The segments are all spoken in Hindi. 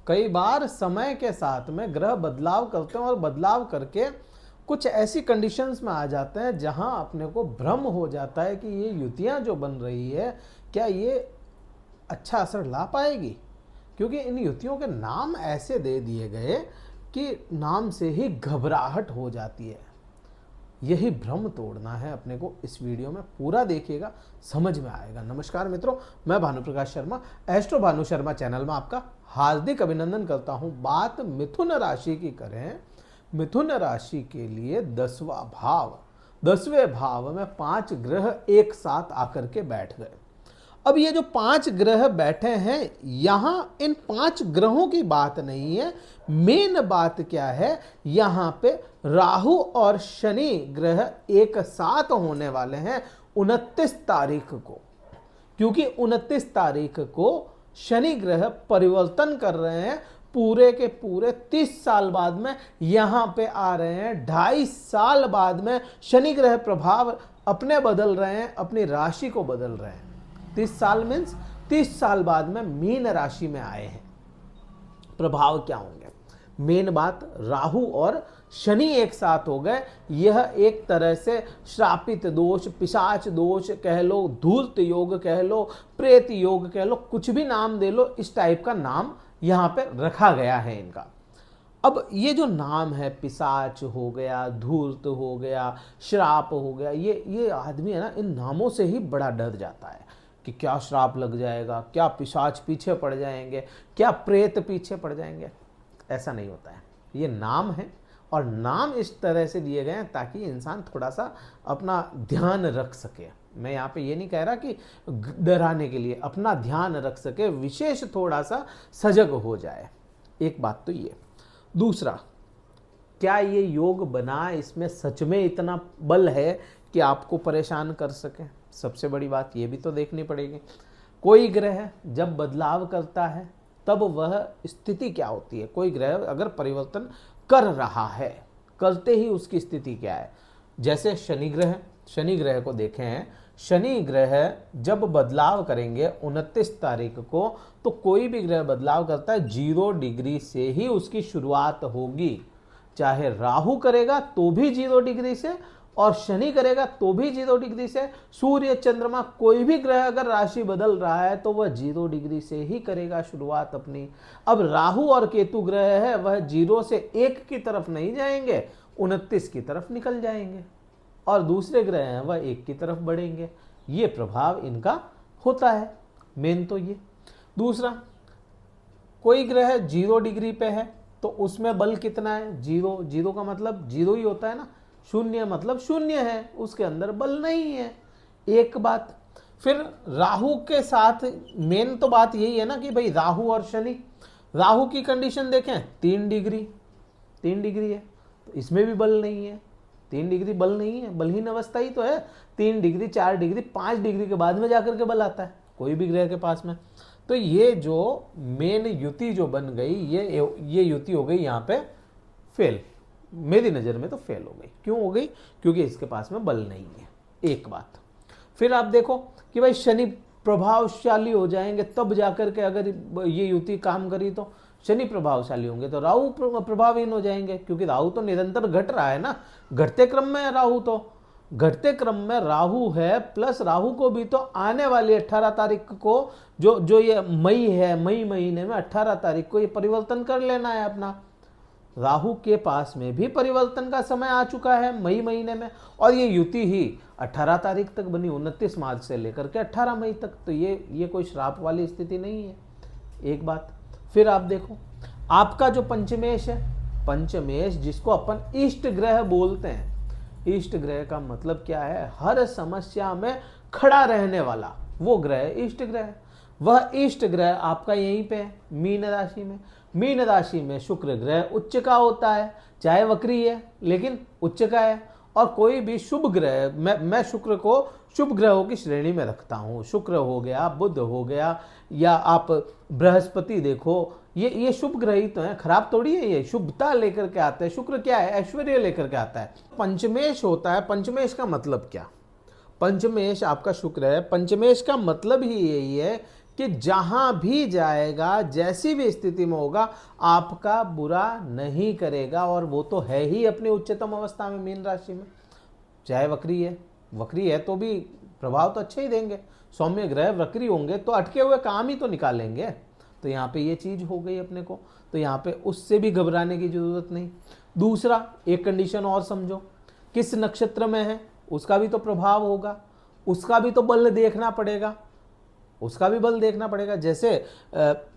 कई बार समय के साथ में ग्रह बदलाव करते हैं और बदलाव करके कुछ ऐसी कंडीशंस में आ जाते हैं जहां अपने को भ्रम हो जाता है कि ये युतियां जो बन रही है क्या ये अच्छा असर ला पाएगी, क्योंकि इन युतियों के नाम ऐसे दे दिए गए कि नाम से ही घबराहट हो जाती है। यही भ्रम तोड़ना है अपने को। इस वीडियो में पूरा देखिएगा, समझ में आएगा। नमस्कार मित्रों, मैं भानुप्रकाश शर्मा, एस्ट्रो भानु शर्मा चैनल में आपका हार्दिक अभिनंदन करता हूं। बात मिथुन राशि की करें, मिथुन राशि के लिए 10वां भाव, 10वें भाव में 5 ग्रह एक साथ आकर के बैठ गए। अब ये जो 5 ग्रह बैठे हैं, यहां इन 5 ग्रहों की बात नहीं है। मेन बात क्या है, यहां पे राहु और शनि ग्रह एक साथ होने वाले हैं 29 तारीख को, क्योंकि 29 तारीख को शनि ग्रह परिवर्तन कर रहे हैं। पूरे के पूरे 30 साल बाद में यहां पे आ रहे हैं। 2.5 साल बाद में शनि ग्रह प्रभाव अपने बदल रहे हैं, अपनी राशि को बदल रहे हैं। 30 साल मीन्स 30 साल बाद में मीन राशि में आए हैं। प्रभाव क्या होंगे? मेन बात, राहु और शनि एक साथ हो गए। यह एक तरह से श्रापित दोष, पिशाच दोष कह लो, धूर्त योग कह लो, प्रेत योग कह लो, कुछ भी नाम दे लो, इस टाइप का नाम यहां पे रखा गया है इनका। अब ये जो नाम है, पिशाच हो गया, धूर्त हो गया, श्राप हो गया, ये आदमी है ना, इन नामों से ही बड़ा डर जाता है कि क्या श्राप लग जाएगा, क्या पिशाच पीछे पड़ जाएंगे, क्या प्रेत पीछे पड़ जाएंगे। ऐसा नहीं होता है। ये नाम है और नाम इस तरह से दिए गए हैं ताकि इंसान थोड़ा सा अपना ध्यान रख सके। मैं यहाँ पे ये नहीं कह रहा कि डराने के लिए, अपना ध्यान रख सके, विशेष थोड़ा सा सजग हो जाए। एक बात तो ये। दूसरा, क्या ये योग बना, इसमें सच में इतना बल है कि आपको परेशान कर सके? सबसे बड़ी बात ये भी तो देखनी पड़ेगी। कोई ग्रह जब बदलाव करता है तब वह स्थिति क्या होती है। कोई ग्रह अगर परिवर्तन कर रहा है, करते ही उसकी स्थिति क्या है। जैसे शनि ग्रह को देखें, शनि ग्रह जब बदलाव करेंगे 29 तारीख को, तो कोई भी ग्रह बदलाव करता है 0 डिग्री से ही उसकी शुरुआत होगी। चाहे राहु करेगा तो भी 0 डिग्री से, और शनि करेगा तो भी 0 डिग्री से। सूर्य, चंद्रमा, कोई भी ग्रह अगर राशि बदल रहा है तो वह 0 डिग्री से ही करेगा शुरुआत अपनी। अब राहु और केतु ग्रह है, वह 0 से 1 की तरफ नहीं जाएंगे, 29 की तरफ निकल जाएंगे, और दूसरे ग्रह हैं वह 1 की तरफ बढ़ेंगे। ये प्रभाव इनका होता है, मेन तो ये। दूसरा, कोई ग्रह 0 डिग्री पे है तो उसमें बल कितना है? 0। 0 का मतलब 0 ही होता है ना, 0 मतलब 0 है, उसके अंदर बल नहीं है। एक बात। फिर राहु के साथ मेन तो बात यही है ना कि भाई राहु और शनि, राहु की कंडीशन देखें 3 डिग्री, 3 डिग्री है, तो इसमें भी बल नहीं है। 3 डिग्री बल नहीं है, बलहीन अवस्था ही तो है। 3 डिग्री, 4 डिग्री, 5 डिग्री के बाद में जाकर के बल आता है कोई भी ग्रह के पास में। तो ये जो मेन युति जो बन गई, ये युति हो गई यहाँ पे फेल। मेरी नज़र में तो फेल हो गई। क्यों हो गई? क्योंकि इसके पास में बल नहीं है। एक बात। फिर आप देखो कि भाई शनि प्रभावशाली हो जाएंगे तब जाकर के अगर ये युति काम करी, तो शनि प्रभावशाली होंगे तो राहु प्रभावहीन हो जाएंगे, क्योंकि राहु तो निरंतर घट रहा है ना, घटते क्रम में है राहु, तो घटते क्रम में राहु है। प्लस राहु को भी तो आने वाली 18 तारीख को, जो ये मई है, मई महीने में 18 तारीख को ये परिवर्तन कर लेना है अपना। राहु के पास में भी परिवर्तन का समय आ चुका है मई महीने में, और ये युति ही 18 तारीख तक बनी, 29 मार्च से लेकर के 18 मई तक। तो ये कोई श्राप वाली स्थिति नहीं है। एक बात। फिर आप देखो, आपका जो पंचमेश है, पंचमेश जिसको अपन इष्ट ग्रह बोलते हैं, इष्ट ग्रह का मतलब क्या है? हर समस्या में खड़ा रहने वाला वो ग्रह इष्ट ग्रह है। वह इष्ट ग्रह आपका यहीं पे है, मीन राशि में। मीन राशि में शुक्र ग्रह उच्च का होता है, चाहे वक्री है लेकिन उच्च का है। और कोई भी शुभ ग्रह, मैं शुक्र को शुभ ग्रहों की श्रेणी में रखता हूँ। शुक्र हो गया, बुध हो गया, या आप बृहस्पति देखो, ये शुभ ग्रह ही तो है, खराब थोड़ी है। ये शुभता लेकर के आते हैं। शुक्र क्या है? ऐश्वर्य लेकर के आता है। पंचमेश होता है। पंचमेश का मतलब क्या? पंचमेश आपका शुक्र है। पंचमेश का मतलब ही यही है कि जहां भी जाएगा, जैसी भी स्थिति में होगा, आपका बुरा नहीं करेगा। और वो तो है ही अपनी उच्चतम अवस्था में मीन राशि में, चाहे वक्री है तो भी प्रभाव तो अच्छे ही देंगे। सौम्य ग्रह वक्री होंगे तो अटके हुए काम ही तो निकालेंगे। तो यहाँ पे ये चीज हो गई अपने को, तो यहाँ पे उससे भी घबराने की जरूरत नहीं। दूसरा, एक कंडीशन और समझो, किस नक्षत्र में है उसका भी तो प्रभाव होगा, उसका भी तो बल देखना पड़ेगा, उसका भी बल देखना पड़ेगा। जैसे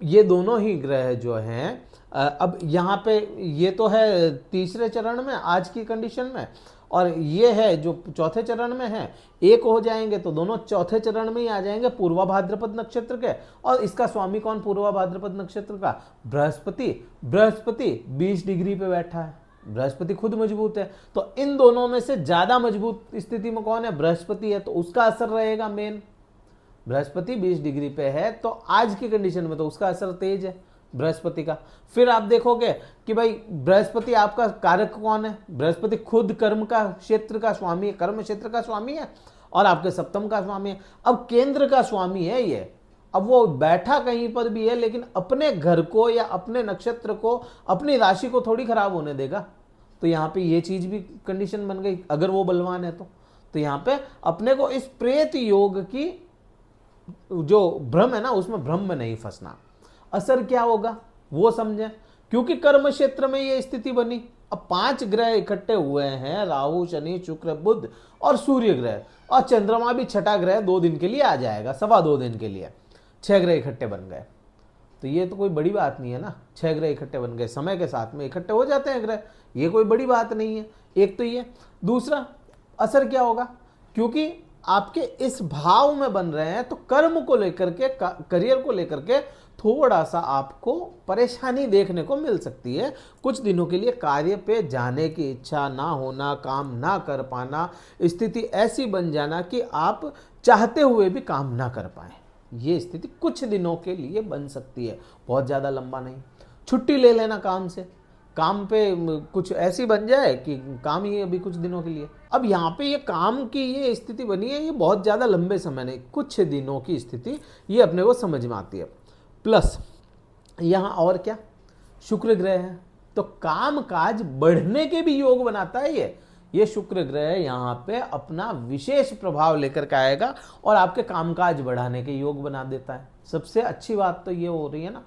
ये दोनों ही ग्रह जो हैं, अब यहाँ पे ये तो है तीसरे चरण में आज की कंडीशन में, और ये है जो चौथे चरण में है, एक हो जाएंगे तो दोनों चौथे चरण में ही आ जाएंगे, पूर्वा भाद्रपद नक्षत्र के। और इसका स्वामी कौन पूर्वा भाद्रपद नक्षत्र का? बृहस्पति। बृहस्पति 20 डिग्री पे बैठा है, बृहस्पति खुद मजबूत है। तो इन दोनों में से ज्यादा मजबूत स्थिति में कौन है? बृहस्पति है, तो उसका असर रहेगा मेन। बृहस्पति 20 डिग्री पे है तो आज की कंडीशन में तो उसका असर तेज है बृहस्पति का। फिर आप देखोगे कि भाई बृहस्पति आपका कारक कौन है? बृहस्पति खुद कर्म का क्षेत्र का स्वामी है, कर्म क्षेत्र का स्वामी है, और आपके सप्तम का स्वामी है। अब केंद्र का स्वामी है ये। अब वो बैठा कहीं पर भी है, लेकिन अपने घर को या अपने नक्षत्र को, अपनी राशि को थोड़ी खराब होने देगा। तो यहाँ पे ये चीज भी कंडीशन बन गई, अगर वो बलवान है तो यहाँ पे अपने को इस प्रेत योग की जो भ्रम है ना, उसमें भ्रम में नहीं फंसना। असर क्या होगा वो समझें, क्योंकि कर्म क्षेत्र में ये स्थिति बनी। अब 5 ग्रह इकट्ठे हुए हैं, राहु, शनि, शुक्र, बुध और सूर्य ग्रह, और चंद्रमा भी छठा ग्रह 2 दिन के लिए आ जाएगा, 2.25 दिन के लिए 6 ग्रह इकट्ठे बन गए। तो ये तो कोई बड़ी बात नहीं है ना, 6 ग्रह इकट्ठे बन गए, समय के साथ में इकट्ठे हो जाते हैं ग्रह, ये कोई बड़ी बात नहीं है। एक तो ये, दूसरा असर क्या होगा, क्योंकि आपके इस भाव में बन रहे हैं तो कर्म को लेकर के, करियर को लेकर के थोड़ा सा आपको परेशानी देखने को मिल सकती है। कुछ दिनों के लिए कार्य पे जाने की इच्छा ना होना, काम ना कर पाना, स्थिति ऐसी बन जाना कि आप चाहते हुए भी काम ना कर पाए, ये स्थिति कुछ दिनों के लिए बन सकती है, बहुत ज़्यादा लंबा नहीं। छुट्टी ले लेना काम से, काम पे कुछ ऐसी बन जाए कि काम ही अभी कुछ दिनों के लिए। अब यहाँ पे ये काम की ये स्थिति बनी है, ये बहुत ज़्यादा लंबे समय नहीं, कुछ दिनों की स्थिति ये अपने को समझ में आती है। प्लस यहाँ और क्या, शुक्र ग्रह है तो काम काज बढ़ने के भी योग बनाता है ये शुक्र ग्रह यहाँ पे अपना विशेष प्रभाव लेकर के आएगा और आपके कामकाज बढ़ाने के योग बना देता है। सबसे अच्छी बात तो ये हो रही है ना,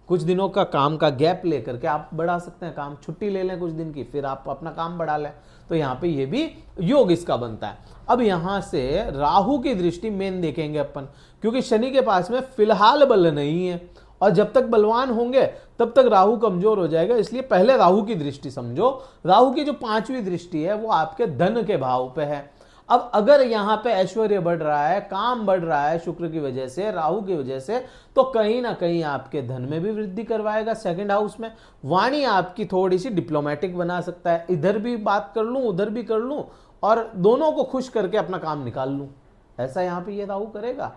कुछ दिनों का काम का गैप लेकर के आप बढ़ा सकते हैं काम, छुट्टी ले लें कुछ दिन की, फिर आप अपना काम बढ़ा लें। तो यहाँ पे ये भी योग इसका बनता है। अब यहाँ से राहु की दृष्टि मेन देखेंगे अपन, क्योंकि शनि के पास में फिलहाल बल नहीं है और जब तक बलवान होंगे तब तक राहु कमजोर हो जाएगा, इसलिए पहले राहु की दृष्टि समझो। राहु की जो 5वीं दृष्टि है वो आपके धन के भाव पे है। अब अगर यहाँ पे ऐश्वर्य बढ़ रहा है, काम बढ़ रहा है शुक्र की वजह से, राहु की वजह से, तो कहीं ना कहीं आपके धन में भी वृद्धि करवाएगा। सेकंड हाउस में वाणी आपकी थोड़ी सी डिप्लोमेटिक बना सकता है, इधर भी बात कर लूं उधर भी कर लूं और दोनों को खुश करके अपना काम निकाल लूं, ऐसा यहाँ पे ये राहु करेगा,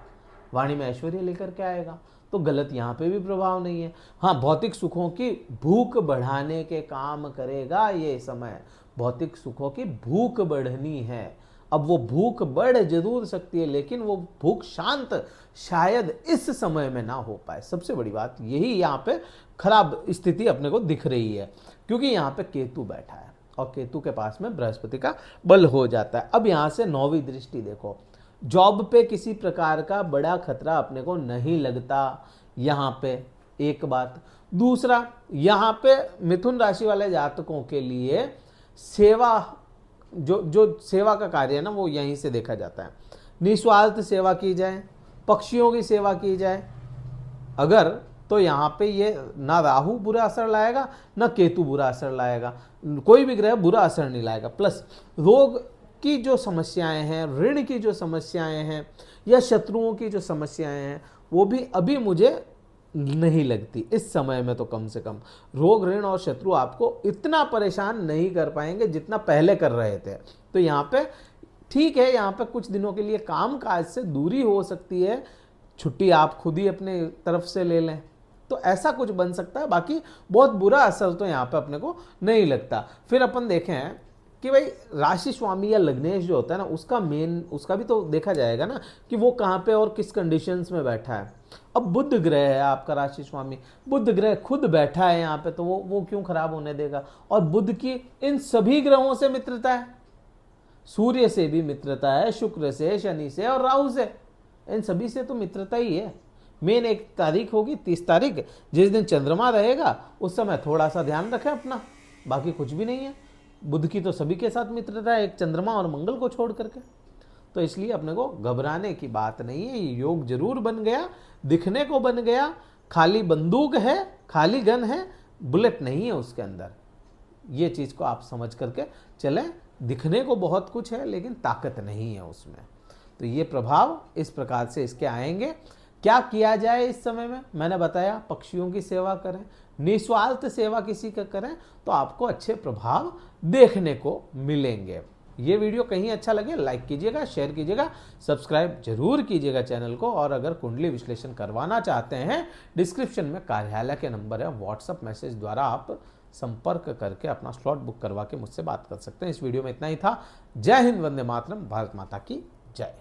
वाणी में ऐश्वर्य लेकर के आएगा। तो गलत यहाँ पे भी प्रभाव नहीं है। हाँ, भौतिक सुखों की भूख बढ़ाने के काम करेगा ये समय, भौतिक सुखों की भूख बढ़नी है। अब वो भूख बढ़ जरूर सकती है, लेकिन वो भूख शांत शायद इस समय में ना हो पाए। सबसे बड़ी बात यही यहाँ पे खराब स्थिति अपने को दिख रही है, क्योंकि यहाँ पे केतु बैठा है और केतु के पास में बृहस्पति का बल हो जाता है। अब यहाँ से 9वीं दृष्टि देखो, जॉब पे किसी प्रकार का बड़ा खतरा अपने को नहीं लगता यहाँ पे, एक बात। दूसरा, यहाँ पे मिथुन राशि वाले जातकों के लिए सेवा, जो सेवा का कार्य है ना, वो यहीं से देखा जाता है। निस्वार्थ सेवा की जाए, पक्षियों की सेवा की जाए अगर, तो यहाँ पे ये ना राहु बुरा असर लाएगा ना केतु बुरा असर लाएगा, कोई भी ग्रह बुरा असर नहीं लाएगा। प्लस रोग की जो समस्याएं हैं, ऋण की जो समस्याएं हैं या शत्रुओं की जो समस्याएं हैं, वो भी अभी मुझे नहीं लगती इस समय में। तो कम से कम रोग, ऋण और शत्रु आपको इतना परेशान नहीं कर पाएंगे जितना पहले कर रहे थे। तो यहाँ पे ठीक है, यहाँ पे कुछ दिनों के लिए काम काज से दूरी हो सकती है, छुट्टी आप खुद ही अपने तरफ से ले लें, तो ऐसा कुछ बन सकता है। बाकी बहुत बुरा असर तो यहाँ पे अपने को नहीं लगता। फिर अपन देखें कि भाई राशि स्वामी या लग्नेश जो होता है ना, उसका मेन, उसका भी तो देखा जाएगा ना कि वो कहाँ पे और किस कंडीशंस में बैठा है। अब बुध ग्रह है आपका राशि स्वामी, बुध ग्रह खुद बैठा है यहाँ पे, तो वो क्यों खराब होने देगा। और बुध की इन सभी ग्रहों से मित्रता है, सूर्य से भी मित्रता है, शुक्र से, शनि से और राहु से, इन सभी से तो मित्रता ही है। मेन एक तारीख होगी 30 तारीख, जिस दिन चंद्रमा रहेगा उस समय थोड़ा सा ध्यान रखें अपना, बाकी कुछ भी नहीं है। बुध की तो सभी के साथ मित्रता है, एक चंद्रमा और मंगल को छोड़ करके। तो इसलिए अपने को घबराने की बात नहीं है। ये योग जरूर बन गया, दिखने को बन गया, खाली बंदूक है, खाली गन है, बुलेट नहीं है उसके अंदर। ये चीज़ को आप समझ करके चलें। दिखने को बहुत कुछ है लेकिन ताकत नहीं है उसमें। तो ये प्रभाव इस प्रकार से इसके आएंगे। क्या किया जाए इस समय में, मैंने बताया पक्षियों की सेवा करें, निस्वार्थ सेवा किसी का करें, तो आपको अच्छे प्रभाव देखने को मिलेंगे। ये वीडियो कहीं अच्छा लगे लाइक कीजिएगा, शेयर कीजिएगा, सब्सक्राइब जरूर कीजिएगा चैनल को। और अगर कुंडली विश्लेषण करवाना चाहते हैं, डिस्क्रिप्शन में कार्यालय के नंबर है, व्हाट्सएप मैसेज द्वारा आप संपर्क करके अपना स्लॉट बुक करवा के मुझसे बात कर सकते हैं। इस वीडियो में इतना ही था। जय हिंद, वंदे मातरम, भारत माता की जय।